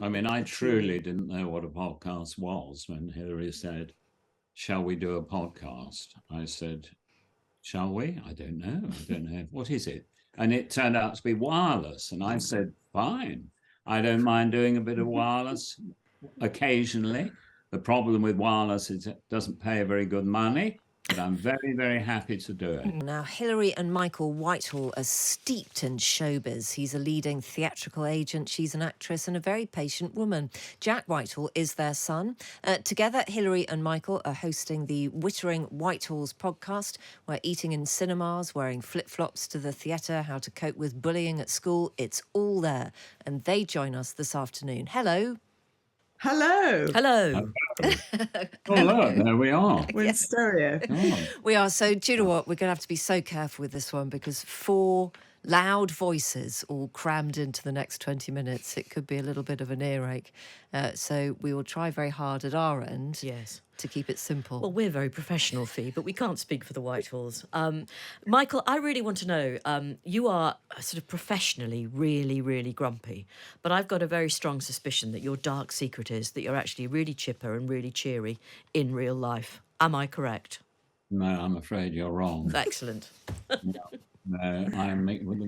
I mean, I truly didn't know what a podcast was when Hilary said, "Shall we do a podcast?" I said, "Shall we? I don't know. I don't know. What is it?" And it turned out to be wireless. And I said, "Fine. I don't mind doing a bit of wireless occasionally. The problem with wireless is it doesn't pay very good money, but I'm very, very happy to do it." Now, Hilary and Michael Whitehall are steeped in showbiz. He's a leading theatrical agent, she's an actress and a very patient woman. Jack Whitehall is their son. Together, Hilary and Michael are hosting the Wittering Whitehalls podcast. We're eating in cinemas, wearing flip-flops to the theatre, how to cope with bullying at school. It's all there. And they join us this afternoon. Hello. Hello. Hello. Oh, look, there we are. We're in stereo. Oh. We are. So, do you know what? We're going to have to be so careful with this one because 4 loud voices all crammed into the next 20 minutes. It could be a little bit of an earache. So we will try very hard at our end. Yes. To keep it simple. Well, we're very professional, Fee, but we can't speak for the Whitehalls. Michael, I really want to know, you are sort of professionally really, really grumpy, but I've got a very strong suspicion that your dark secret is that you're actually really chipper and really cheery in real life. Am I correct? No, I'm afraid you're wrong. Excellent. No,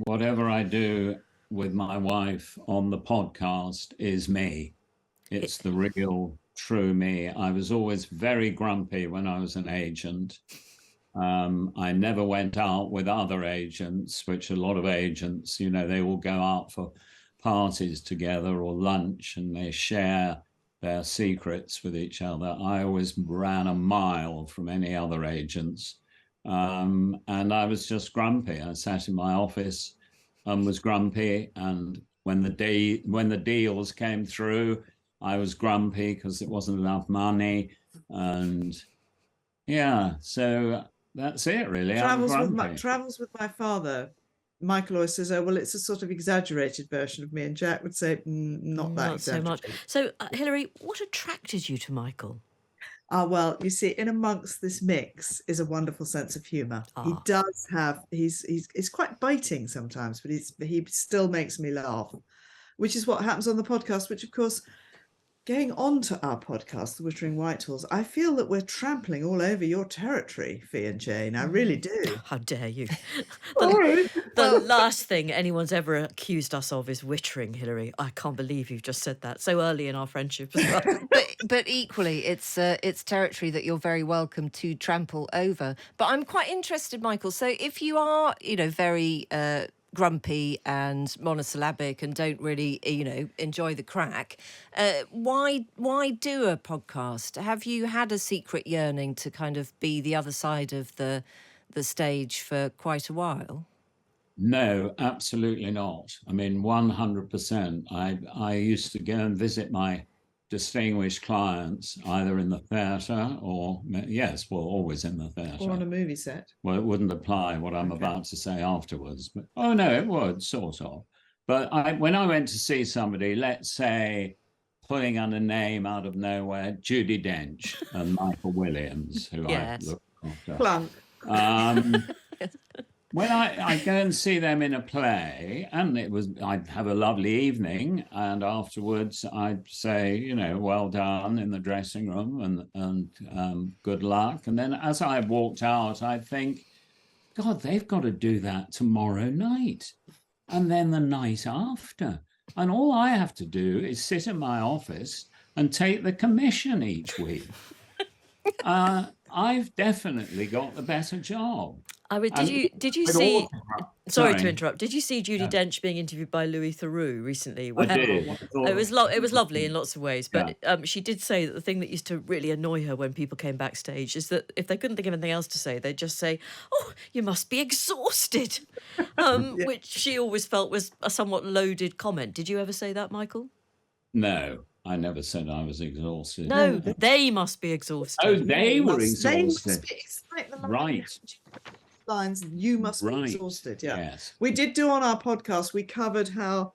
whatever I do with my wife on the podcast is me. It's the real, true me. I was always very grumpy when I was an agent. I never went out with other agents, which a lot of agents, you know, they all go out for parties together or lunch and they share their secrets with each other. I always ran a mile from any other agents. And I was just grumpy. I sat in my office and was grumpy. And when the deals came through, I was grumpy because it wasn't enough money. And yeah, so that's it, really. Travels with my father. Michael always says, "Oh, well, it's a sort of exaggerated version of me." And Jack would say, not that exaggerated. So much. So, Hilary, what attracted you to Michael? Well, you see, in amongst this mix is a wonderful sense of humour. He does have, he's quite biting sometimes, but he still makes me laugh, which is what happens on the podcast, which, of course, going on to our podcast, The Wittering Whitehalls, I feel that we're trampling all over your territory, Fee and Jane. I really do. How dare you? Sorry. The last thing anyone's ever accused us of is wittering, Hilary. I can't believe you've just said that so early in our friendship as well. But equally, it's territory that you're very welcome to trample over. But I'm quite interested, Michael. So if you are, very grumpy and monosyllabic and don't really, enjoy the crack, why do a podcast? Have you had a secret yearning to kind of be the other side of the stage for quite a while? No, absolutely not. I mean, 100%. I used to go and visit my distinguished clients either in the theatre or, always in the theatre. Or on a movie set. Well, it wouldn't apply what I'm about to say afterwards. But, oh, no, it would, sort of. But when I went to see somebody, let's say, pulling on a name out of nowhere, Judi Dench and Michael Williams, who I look after. Plunk. When I go and see them in a play, and I'd have a lovely evening, and afterwards I'd say, well done in the dressing room and good luck. And then as I walked out, I'd think, God, they've got to do that tomorrow night, and then the night after. And all I have to do is sit in my office and take the commission each week. I've definitely got the better job. Did you see? Sorry to interrupt. Did you see Judi Dench being interviewed by Louis Theroux recently? I did. It was lovely in lots of ways, but she did say that the thing that used to really annoy her when people came backstage is that if they couldn't think of anything else to say, they'd just say, "Oh, you must be exhausted," which she always felt was a somewhat loaded comment. Did you ever say that, Michael? No. I never said I was exhausted. No, they must be exhausted. Oh, they were exhausted. It's like the right. Lines, you must be exhausted. Yeah. Yes. We did do on our podcast, we covered how,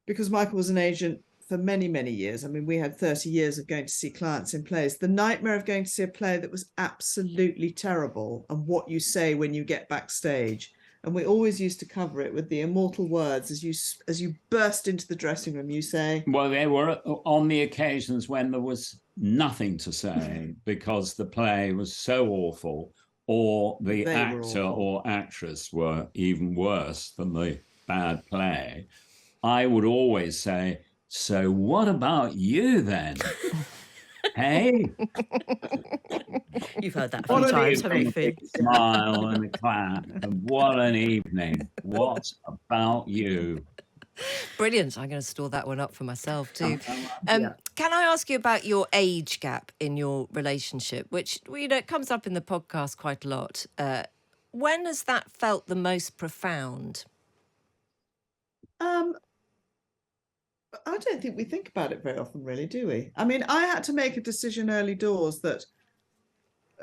because Michael was an agent for many, many years. I mean, we had 30 years of going to see clients in plays. The nightmare of going to see a play that was absolutely terrible and what you say when you get backstage. And we always used to cover it with the immortal words as you burst into the dressing room. You say, well, they were on the occasions when there was nothing to say because the play was so awful, or the actor or actress were even worse than the bad play. I would always say, so what about you then? Hey, You've heard that a few times, haven't you, Fee? Smile and a clap, and what an evening. What about you? Brilliant. I'm going to store that one up for myself too. Can I ask you about your age gap in your relationship, which, you know, it comes up in the podcast quite a lot. When has that felt the most profound? I don't think we think about it very often, really, do we? I mean, I had to make a decision early doors that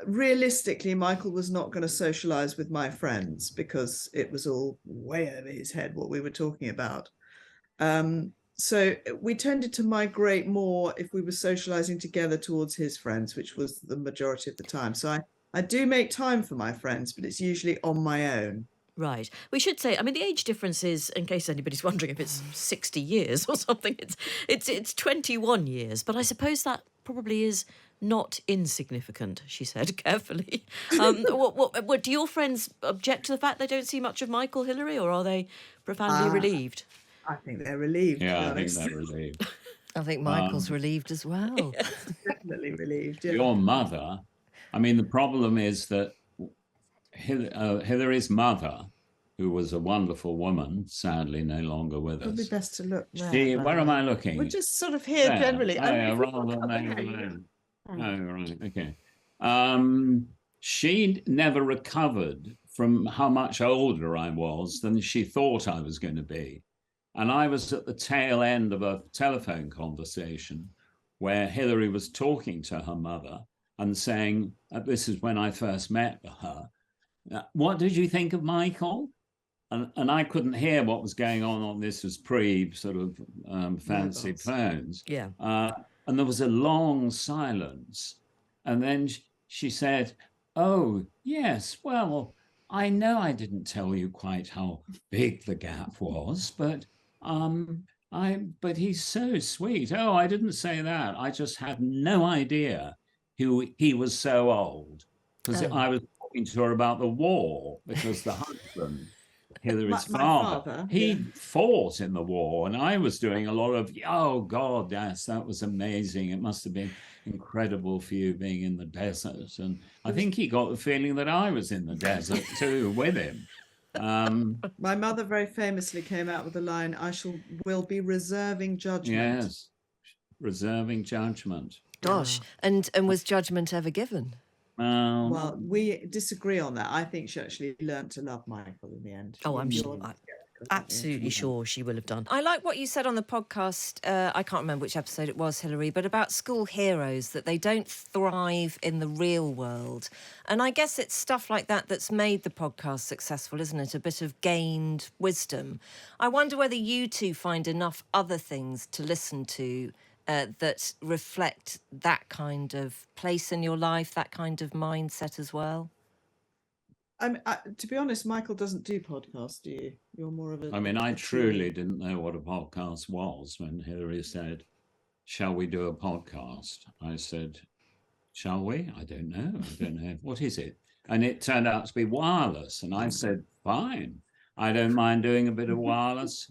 realistically, Michael was not going to socialize with my friends because it was all way over his head what we were talking about. So we tended to migrate more if we were socializing together towards his friends, which was the majority of the time. So I do make time for my friends, but it's usually on my own. Right. We should say, I mean, the age difference is, in case anybody's wondering if it's 60 years or something, it's 21 years. But I suppose that probably is not insignificant, she said carefully. What do your friends object to the fact they don't see much of Michael, Hilary, or are they profoundly relieved? I think they're relieved. Yeah, I think they're relieved. I think Michael's relieved as well. Definitely relieved. Yeah. Your mother, I mean, the problem is that Hilary's mother, who was a wonderful woman, sadly no longer with us. Probably best to look there. Where am I looking? We're just sort of here generally. Right, okay. She never recovered from how much older I was than she thought I was going to be. And I was at the tail end of a telephone conversation where Hilary was talking to her mother and saying, this is when I first met her, what did you think of Michael? And I couldn't hear what was going on. This was pre sort of fancy phones. Yeah. And there was a long silence. And then she said, oh, yes, well, I know I didn't tell you quite how big the gap was, but but he's so sweet. Oh, I didn't say that. I just had no idea he was so old. Because I was talking to her about the war, because the husband, Hilary's father, he fought in the war, and I was doing a lot of, oh God, yes, that was amazing. It must have been incredible for you being in the desert. And I think he got the feeling that I was in the desert too with him. My mother very famously came out with the line, will be reserving judgment. Yes, reserving judgment. Gosh, and was judgment ever given? Well, we disagree on that. I think she actually learned to love Michael in the end. Oh, I'm absolutely sure she will have done. I like what you said on the podcast, I can't remember which episode it was, Hilary, but about school heroes, that they don't thrive in the real world. And I guess it's stuff like that that's made the podcast successful, isn't it? A bit of gained wisdom. I wonder whether you two find enough other things to listen to that reflect that kind of place in your life, that kind of mindset as well. To be honest, Michael doesn't do podcasts, do you? You're more of a... I mean, I truly didn't know what a podcast was when Hilary said, shall we do a podcast? I said, shall we? I don't know. What is it? And it turned out to be wireless. And I said, fine. I don't mind doing a bit of wireless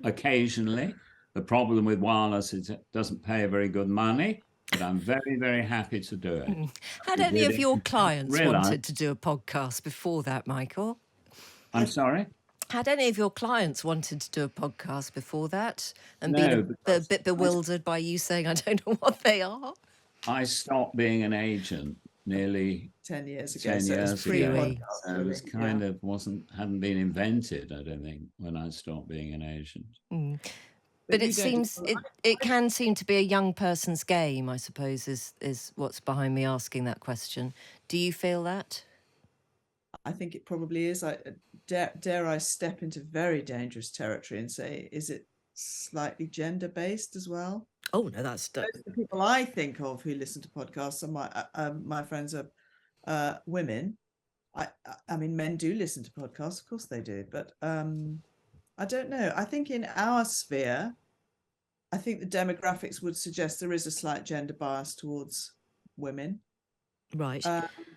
occasionally. The problem with wireless is it doesn't pay very good money, but I'm very, very happy to do it. Had any of your clients wanted to do a podcast before that, Michael? I'm sorry? Had any of your clients wanted to do a podcast before that and been a bit bewildered by you saying, I don't know what they are? I stopped being an agent nearly 10 years ago. 10 years ago. So it was kind of hadn't been invented, I don't think, when I stopped being an agent. But it seems it can seem to be a young person's game, I suppose, is what's behind me asking that question. Do you feel that? I think it probably is. Dare I step into very dangerous territory and say, is it slightly gender-based as well? Oh no, that's the people I think of who listen to podcasts. And my friends are women, I mean, men do listen to podcasts, of course they do, but I don't know. I think in our sphere, I think the demographics would suggest there is a slight gender bias towards women. Right.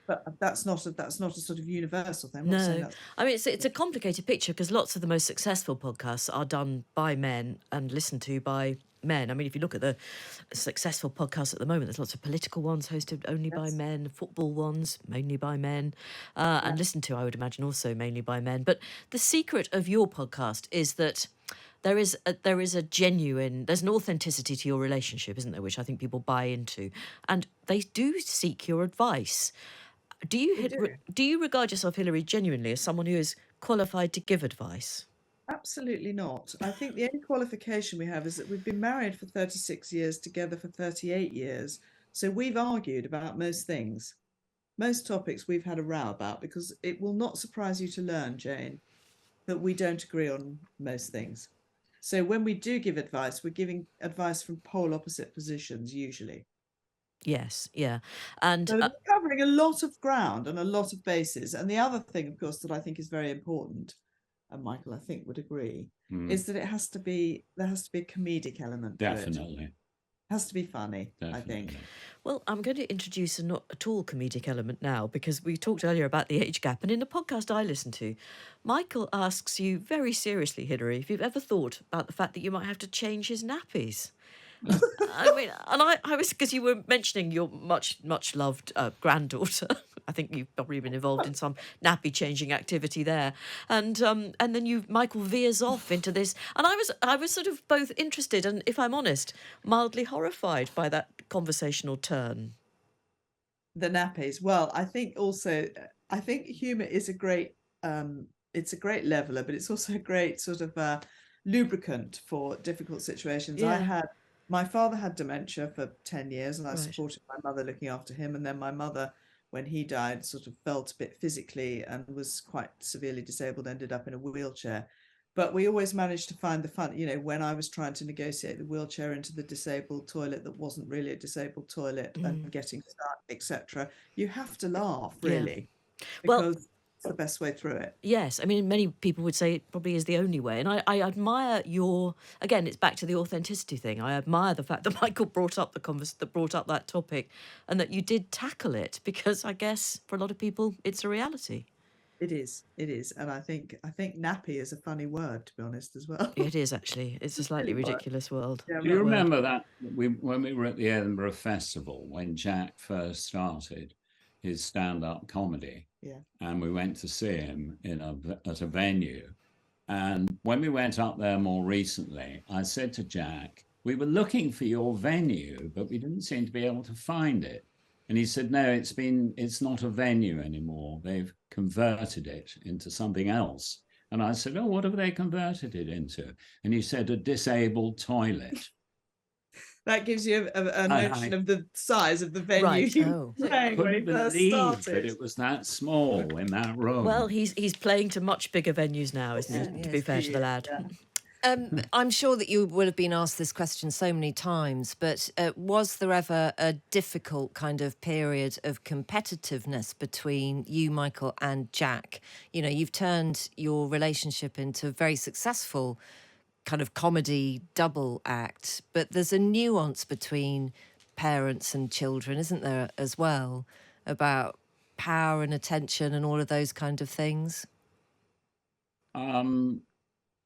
But that's not a sort of universal thing. I'm not saying No, that's I mean it's a complicated picture because lots of the most successful podcasts are done by men and listened to by men. I mean, if you look at the successful podcasts at the moment, there's lots of political ones hosted only by yes. men, football ones mainly by men, and listened to, I would imagine, also mainly by men. But the secret of your podcast is that there's an authenticity to your relationship, isn't there, which I think people buy into, and they do seek your advice. Do you regard yourself, Hilary, genuinely as someone who is qualified to give advice? Absolutely not. I think the only qualification we have is that we've been married for 36 years, together for 38 years. So we've argued about most things. Most topics we've had a row about, because it will not surprise you to learn, Jane, that we don't agree on most things. So when we do give advice, we're giving advice from pole opposite positions usually. Yes, yeah. And So we're covering a lot of ground and a lot of bases. And the other thing, of course, that I think is very important, and Michael, I think, would agree, is that there has to be a comedic element to it. Definitely. It has to be funny, I think. Definitely. well, I'm going to introduce a not at all comedic element now because we talked earlier about the age gap. And in the podcast I listen to, Michael asks you very seriously, Hilary, if you've ever thought about the fact that you might have to change his nappies. I mean, and I was, because you were mentioning your much loved granddaughter. I think you've probably been involved in some nappy changing activity there, and then Michael veers off into this, and I was sort of both interested and, if I'm honest, mildly horrified by that conversational turn. The nappies. Well, I think humour is a great it's a great leveler, but it's also a great sort of lubricant for difficult situations. Yeah. My father had dementia for 10 years, and I Right. supported my mother looking after him. And then my mother, when he died, sort of felt a bit physically and was quite severely disabled, ended up in a wheelchair. But we always managed to find the fun, when I was trying to negotiate the wheelchair into the disabled toilet that wasn't really a disabled toilet and getting stuck, etc. You have to laugh, Yeah. really, Well, because it's the best way through it. Yes, I mean, many people would say it probably is the only way. And I admire again, it's back to the authenticity thing. I admire the fact that Michael brought up brought up that topic and that you did tackle it, because I guess for a lot of people, it's a reality. It is. And I think nappy is a funny word, to be honest, as well. It is actually. It's a slightly ridiculous world. Yeah, Do you remember that when we were at the Edinburgh Festival, when Jack first started his stand-up comedy, Yeah. and we went to see him at a venue, and when we went up there more recently, I said to Jack, we were looking for your venue, but we didn't seem to be able to find it. And he said, no, it's not a venue anymore. They've converted it into something else. And I said, oh, what have they converted it into? And he said, a disabled toilet. That gives you a notion of the size of the venue. Right. You Oh. were saying when he Couldn't first believe started. that it was that small in that room. Well, he's playing to much bigger venues now, isn't he? To be fair to the lad. Yeah. I'm sure that you will have been asked this question so many times, but was there ever a difficult kind of period of competitiveness between you, Michael, and Jack? You've turned your relationship into a very successful kind of comedy double act, but there's a nuance between parents and children, isn't there, as well, about power and attention and all of those kind of things?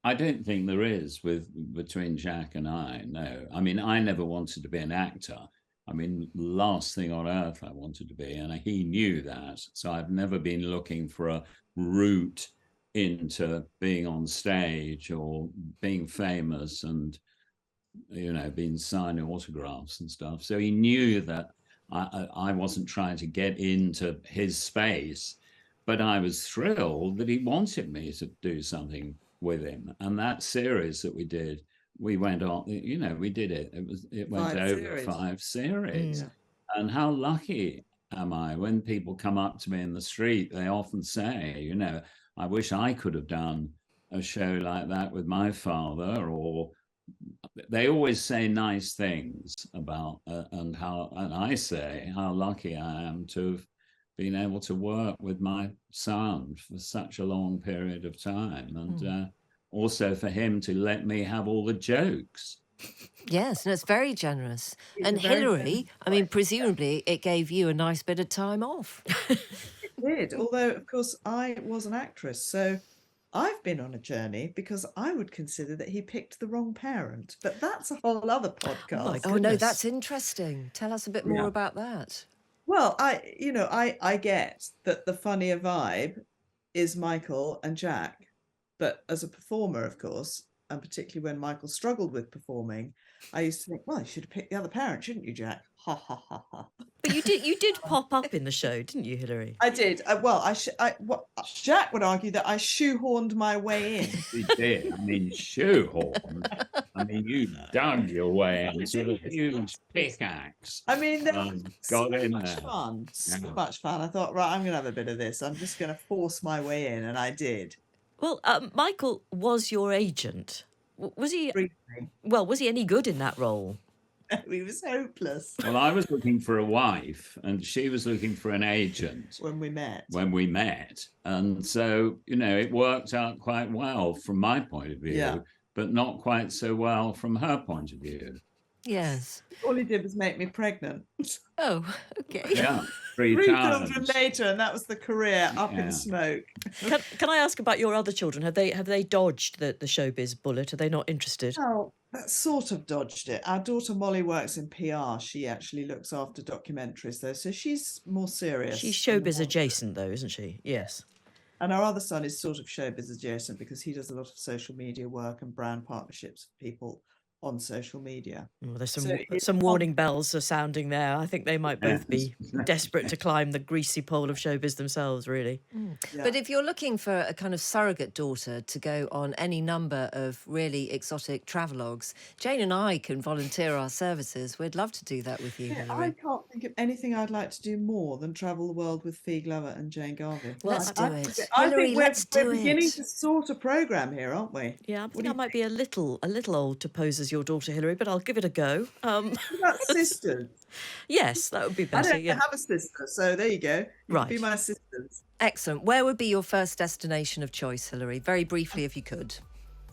I don't think there is between Jack and I. No, I mean, I never wanted to be an actor. I mean, last thing on earth I wanted to be, and he knew that. So I've never been looking for a route into being on stage or being famous and, being signing autographs and stuff. So he knew that I wasn't trying to get into his space, but I was thrilled that he wanted me to do something with him. And that series that we did, we went on, we did it. It went over 5 series. And how lucky am I when people come up to me in the street, they often say, I wish I could have done a show like that with my father, or they always say nice things about and I say how lucky I am to have been able to work with my son for such a long period of time, and also for him to let me have all the jokes. Yes, no, it's very generous. He's And a very Hilary, generous I mean, boy. presumably it gave you a nice bit of time off. It did, although of course I was an actress, so I've been on a journey because I would consider that he picked the wrong parent, but that's a whole other podcast. Oh, no, Goodness. that's interesting. Tell us a bit more Yeah. about that. Well, I get that the funnier vibe is Michael and Jack, but as a performer, of course, and particularly when Michael struggled with performing, I used to think, well, you should have picked the other parent, shouldn't you, Jack? Ha ha ha ha. But you did pop up in the show, didn't you, Hilary? I did. Jack would argue that I shoehorned my way in. You did. I mean, shoehorn. I mean, you dug your way into a huge pickaxe. I mean, there and was so got in much there. fun, so Yeah. much fun. I thought, right, I'm going to have a bit of this. I'm just going to force my way in, and I did. Well, Michael was your agent. Was he? Briefly. Well, was he any good in that role? He was hopeless Well, I was looking for a wife, and she was looking for an agent when we met. And so, it worked out quite well from my point of view, Yeah. but not quite so well from her point of view. Yes. All he did was make me pregnant. Oh, okay. Yeah, three 3 times. children later, and that was the career up Yeah. in smoke. Can I ask about your other children? Have they dodged the showbiz bullet? Are they not interested? Well, that sort of dodged it. Our daughter Molly works in PR. She actually looks after documentaries, though, so she's more serious. She's than the showbiz one- adjacent, though, isn't she? Yes. And our other son is sort of showbiz adjacent because he does a lot of social media work and brand partnerships for people on social media. Well, there's So it's some warning bells are sounding there. I think they might both be Yes. desperate to climb the greasy pole of showbiz themselves, really. Yeah. But if you're looking for a kind of surrogate daughter to go on any number of really exotic travelogues, Jane and I can volunteer our services. We'd love to do that with you, Yeah, I Hilary. can't think of anything I'd like to do more than travel the world with Fee Glover and Jane Garvey. Let's do I it. think- I Hilary, think let's we're do beginning it. to sort a program here, aren't we? Yeah, I What think do I you might be a little old to pose as your daughter, Hilary, but I'll give it a go. What about sisters? Yes, that would be I better. don't Yeah. have a sister, so there you go. You can Right. be my sisters. Excellent. Where would be your first destination of choice, Hilary? Very briefly, if you could.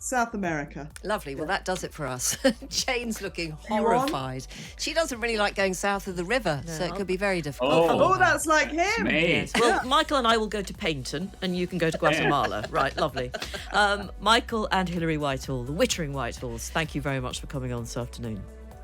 South America. Lovely. Well, that does it for us. Jane's looking you on? horrified. She doesn't really like going south of the river, so it could be very difficult. Oh. for Oh, her. that's like him. Me. Yes. Well, Michael and I will go to Paynton, and you can go to Guatemala. Right, lovely. Michael and Hilary Whitehall, the Wittering Whitehalls, thank you very much for coming on this afternoon.